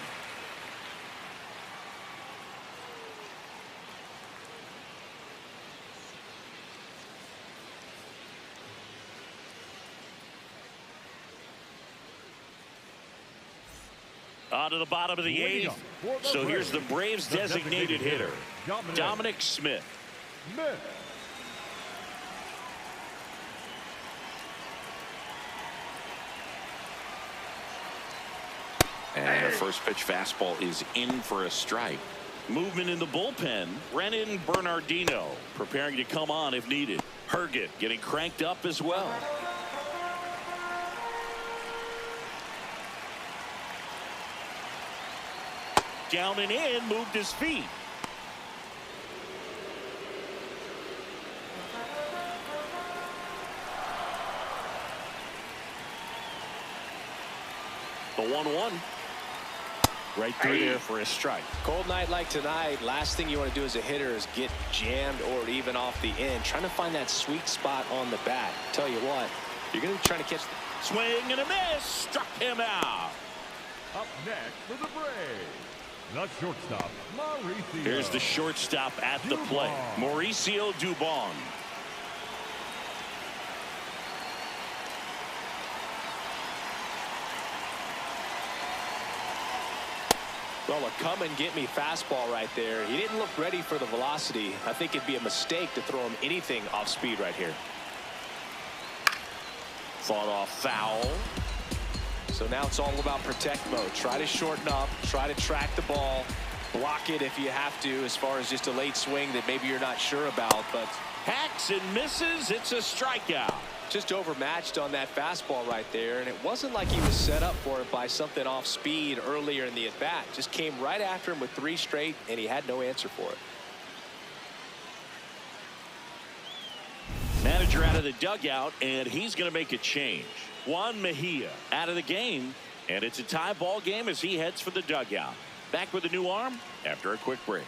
On to the bottom of the 8th. So here's the Braves designated hitter, Dominic Smith. And the first pitch fastball is in for a strike. Movement in the bullpen. Renan Bernardino preparing to come on if needed. Herget getting cranked up as well. Down and in, moved his feet. The 1-1. Right through there for a strike. Cold night like tonight, last thing you want to do as a hitter is get jammed or even off the end. Trying to find that sweet spot on the bat. Tell you what, you're going to be trying to catch the swing and a miss. Struck him out. Up next for the Braves, the shortstop, Mauricio. Here's the shortstop at the plate, Mauricio Dubon. Well, a come and get me fastball right there. He didn't look ready for the velocity. I think it'd be a mistake to throw him anything off speed right here. Fought off foul. So now it's all about protect mode. Try to shorten up, try to track the ball, block it if you have to, as far as just a late swing that maybe you're not sure about. But hacks and misses. It's a strikeout. Just overmatched on that fastball right there, and it wasn't like he was set up for it by something off speed earlier in the at-bat. Just came right after him with 3 straight, and he had no answer for it. Manager out of the dugout, and he's going to make a change. Juan Mejia out of the game, and it's a tie ball game as he heads for the dugout. Back with a new arm after a quick break.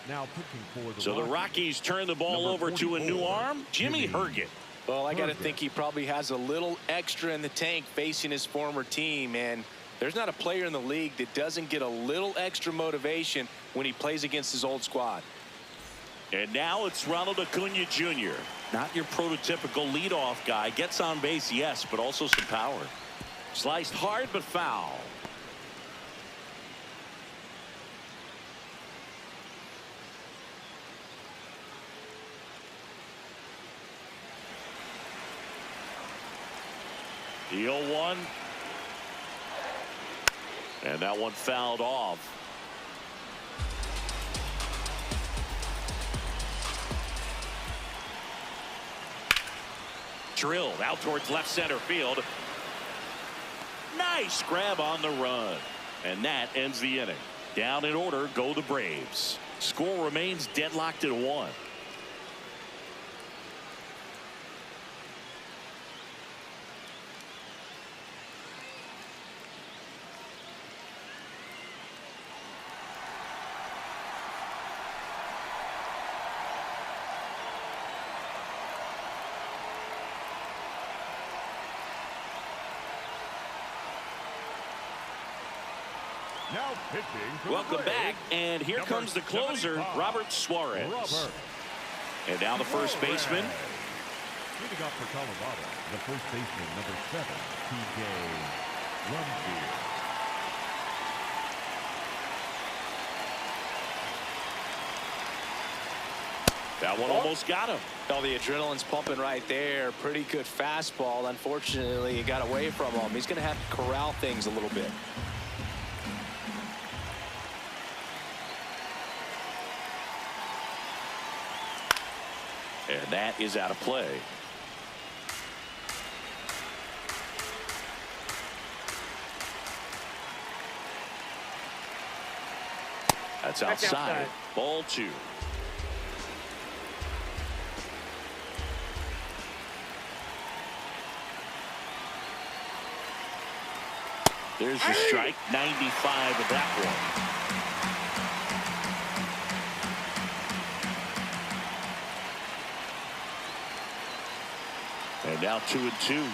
Now pitching for the so the Rockies turn the ball over to a new arm, Jimmy Herget. Well, I got to think he probably has a little extra in the tank facing his former team, and there's not a player in the league that doesn't get a little extra motivation when he plays against his old squad. And now it's Ronald Acuna Jr. Not your prototypical leadoff guy. Gets on base, yes, but also some power. Sliced hard but foul. The 0-1. And that one fouled off. Drilled out towards left center field. Nice grab on the run. And that ends the inning. Down in order go the Braves. Score remains deadlocked at 1. Now pitching for Welcome the Braves, back, and here comes the closer, 75, Robert Suarez. And now the first baseman. Leading up for Colorado, the first baseman, number 7, T.J. Rumfield. That one almost got him. Oh, the adrenaline's pumping right there. Pretty good fastball. Unfortunately, it got away from him. He's going to have to corral things a little bit. And that is out of play. That's outside. Ball 2. There's your strike. 95 of that one. And now 2-2.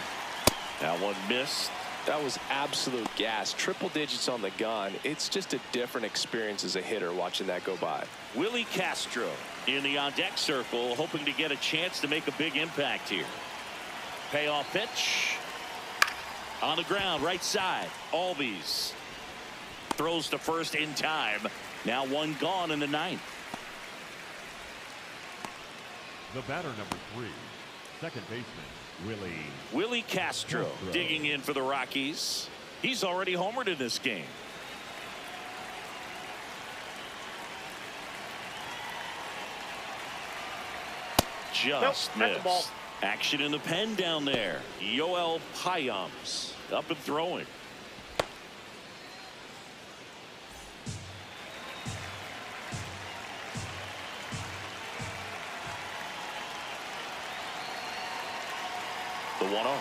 That one missed. That was absolute gas. Triple digits on the gun. It's just a different experience as a hitter watching that go by. Willie Castro in the on-deck circle, hoping to get a chance to make a big impact here. Payoff pitch. On the ground, right side. Albies throws to first in time. Now one gone in the 9th. The batter number 3, second baseman, Willie Castro digging in for the Rockies. He's already homered in this game. Just missed. Action in the pen down there. Yoel Payams up and throwing. The 1-0.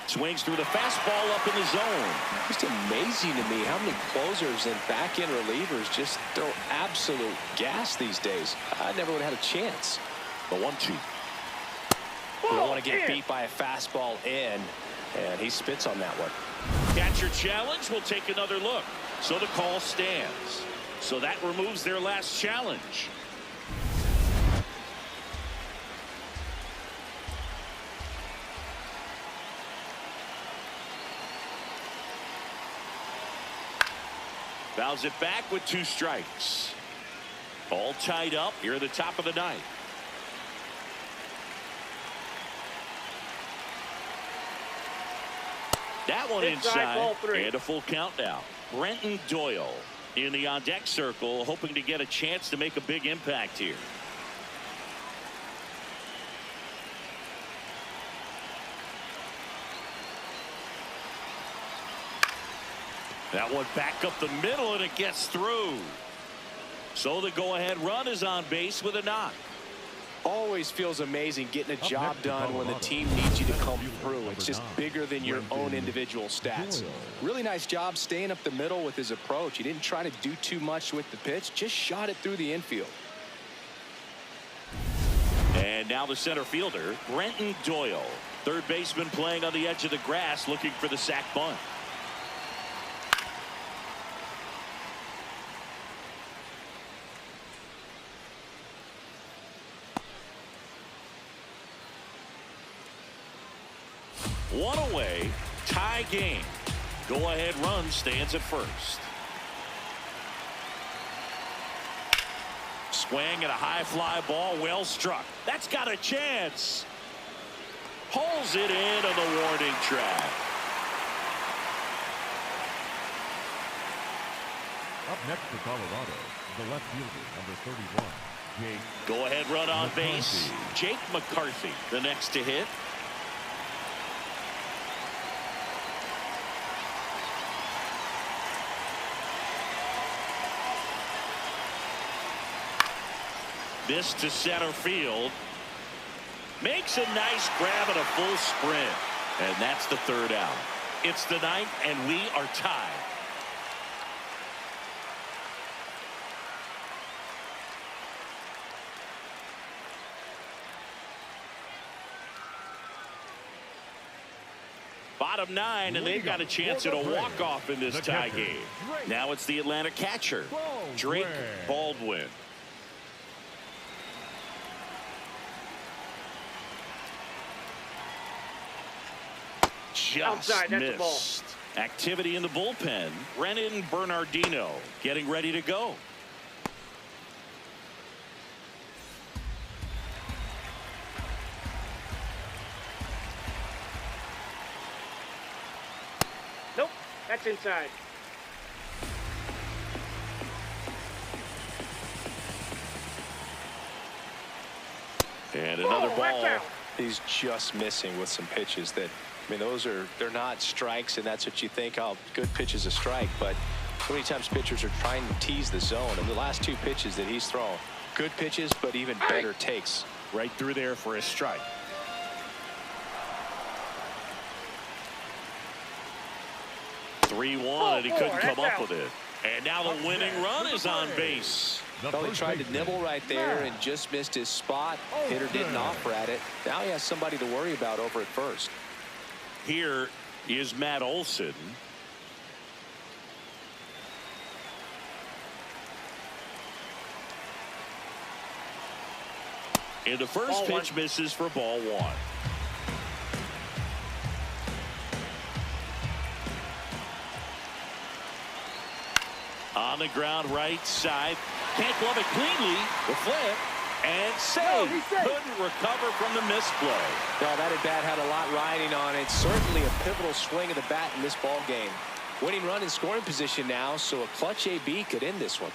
Swings through the fastball up in the zone. Just amazing to me how many closers and back-end relievers just throw absolute gas these days. I never would have had a chance. The 1-2. You don't want to get beat by a fastball in, and he spits on that one. Catcher challenge will take another look. So the call stands. So that removes their last challenge. Fouls it back with 2 strikes. All tied up here at the top of the 9th. That one inside, and a full count now. Brenton Doyle in the on-deck circle, hoping to get a chance to make a big impact here. That one back up the middle, and it gets through. So the go-ahead run is on base with a knock. Always feels amazing getting a job done when the team needs you to come through. It's just bigger than your own individual stats. Really nice job staying up the middle with his approach. He didn't try to do too much with the pitch, just shot it through the infield. And now the center fielder, Brenton Doyle. Third baseman playing on the edge of the grass, looking for the sac bunt. One away, tie game. Go-ahead run stands at first. Swing at a high fly ball, well struck. That's got a chance. Pulls it in on the warning track. Up next for Colorado, the left fielder, number 31, Jake. Go-ahead run on base. Jake McCarthy, the next to hit. This to center field. Makes a nice grab and a full sprint. And that's the 3rd out. It's the 9th, and we are tied. Bottom 9, and they've got a chance at a walk-off in this tie game. Now it's the Atlanta catcher, Drake Baldwin. Just missed. Activity in the bullpen. Brennan Bernardino getting ready to go. Nope, that's inside. And Watch ball. out. He's just missing with some pitches that, I mean, they're not strikes, and that's what you think, oh, good pitch is a strike. But so many times pitchers are trying to tease the zone. And the last two pitches that he's thrown, good pitches, but even better takes. Right through there for a strike. 3-1, and he couldn't come up with it. And now the winning run is on base. Well, he tried to nibble right there and just missed his spot. Hitter didn't offer at it. Now he has somebody to worry about over at first. Here is Matt Olson. And the first pitch misses for ball one. On the ground right side. Can't glove it cleanly. The flip. And save. Couldn't recover from the misplay. Well, that at bat had a lot riding on it. Certainly a pivotal swing of the bat in this ball game. Winning run in scoring position now, so a clutch AB could end this one.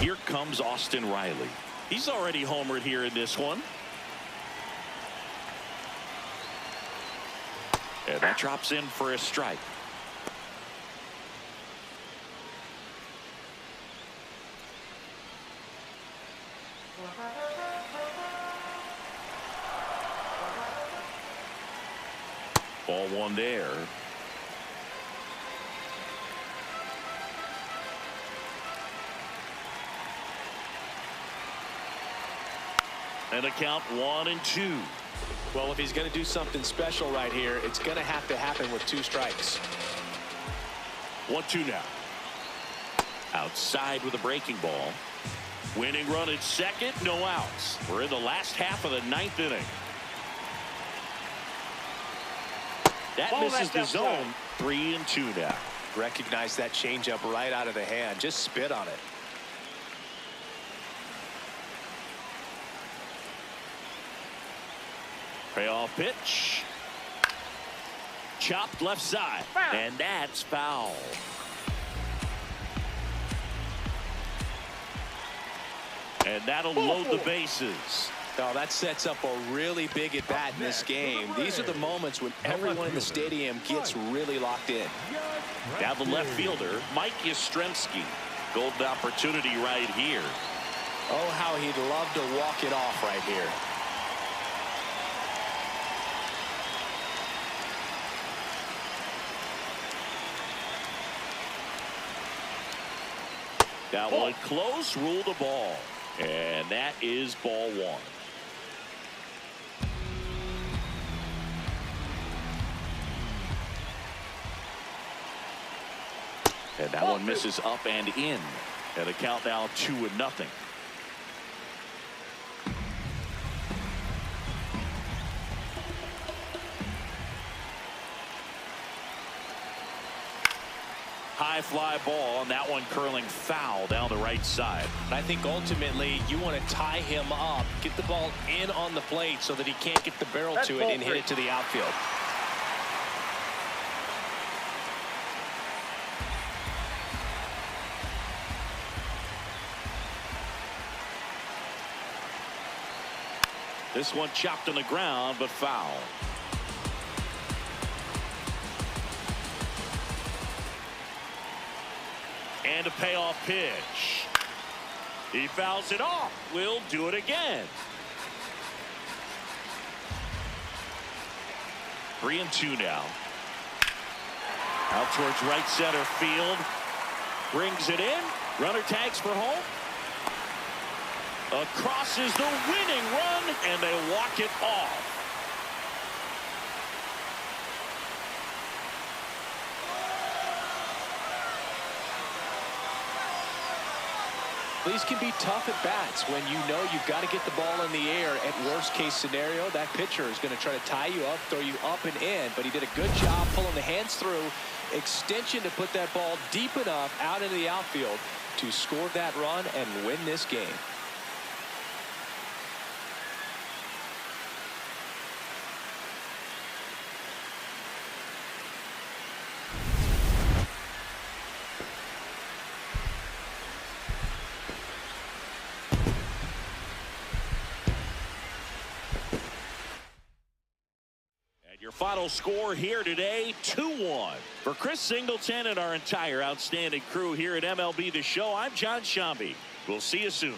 Here comes Austin Riley. He's already homered here in this one. And that drops in for a strike. Ball one there. And a count 1-2. Well, if he's going to do something special right here, it's going to have to happen with two strikes. 1-2 now. Outside with a breaking ball. Winning run at second, no outs. We're in the last half of the ninth inning. That misses the zone. 3-2 now. Recognize that changeup right out of the hand. Just spit on it. Payoff pitch. Chopped left side. And that's foul. And that'll load the bases. Oh, that sets up a really big at bat in this game. These are the moments when everyone in the stadium gets really locked in. Now the left fielder, Mike Yastrzemski. Golden opportunity right here. Oh, how he'd love to walk it off right here. That one close, ruled a ball. And that is ball one. And that one misses up and in. And a count now 2-0. High fly ball, and that one curling foul down the right side. I think ultimately you want to tie him up, get the ball in on the plate so that he can't get the barrel to it and hit it to the outfield. This one chopped on the ground, but foul. And a payoff pitch. He fouls it off. We'll do it again. 3-2 now. Out towards right center field. Brings it in. Runner tags for home. Across is the winning run, and they walk it off. These can be tough at bats when you know you've got to get the ball in the air. At worst case scenario, that pitcher is going to try to tie you up, throw you up and in, but he did a good job pulling the hands through. Extension to put that ball deep enough out into the outfield to score that run and win this game. Your final score here today, 2-1. For Chris Singleton and our entire outstanding crew here at MLB The Show, I'm John Shambi. We'll see you soon.